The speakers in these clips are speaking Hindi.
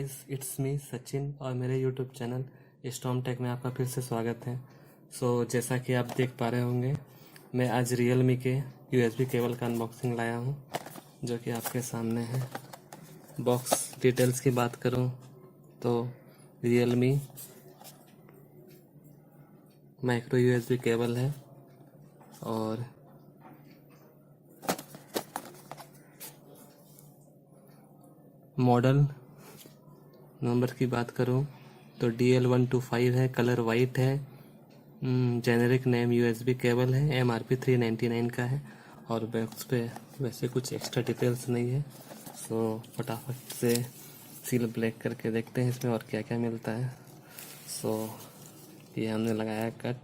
गाइस, इट्स मी सचिन और मेरे यूट्यूब चैनल स्टॉर्म टेक में आपका फिर से स्वागत है। जैसा कि आप देख पा रहे होंगे, मैं आज रियलमी के यूएसबी केबल का अनबॉक्सिंग लाया हूं, जो कि आपके सामने है। बॉक्स डिटेल्स की बात करूं तो रियलमी माइक्रो यूएसबी केबल है, और मॉडल नंबर की बात करूं तो DL125 है, कलर वाइट है, जेनेरिक नेम यूएसबी केबल है, MRP 399 का है, और बॉक्स पे वैसे कुछ एक्स्ट्रा डिटेल्स नहीं है। फटाफट से सील ब्रेक करके देखते हैं इसमें और क्या क्या मिलता है। ये हमने लगाया कट।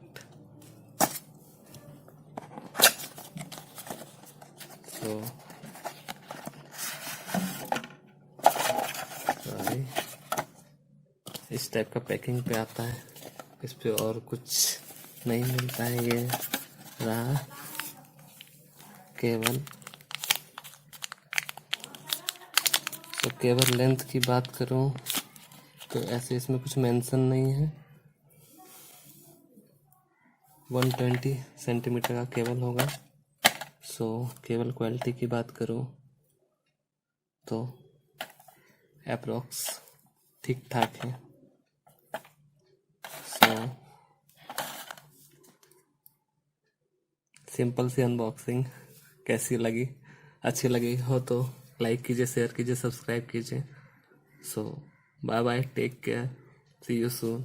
सॉरी, इस टाइप का पैकिंग पे आता है, इस पे और कुछ नहीं मिलता है। ये रहा केबल। केबल लेंथ की बात करूं तो ऐसे इसमें कुछ मेंशन नहीं है। 120 सेंटीमीटर का केबल होगा। केबल क्वालिटी की बात करूं तो अप्रोक्स ठीक ठाक है। सिंपल सी अनबॉक्सिंग कैसी लगी? अच्छी लगी हो तो लाइक कीजिए, शेयर कीजिए, सब्सक्राइब कीजिए। Bye bye, take care, see you soon.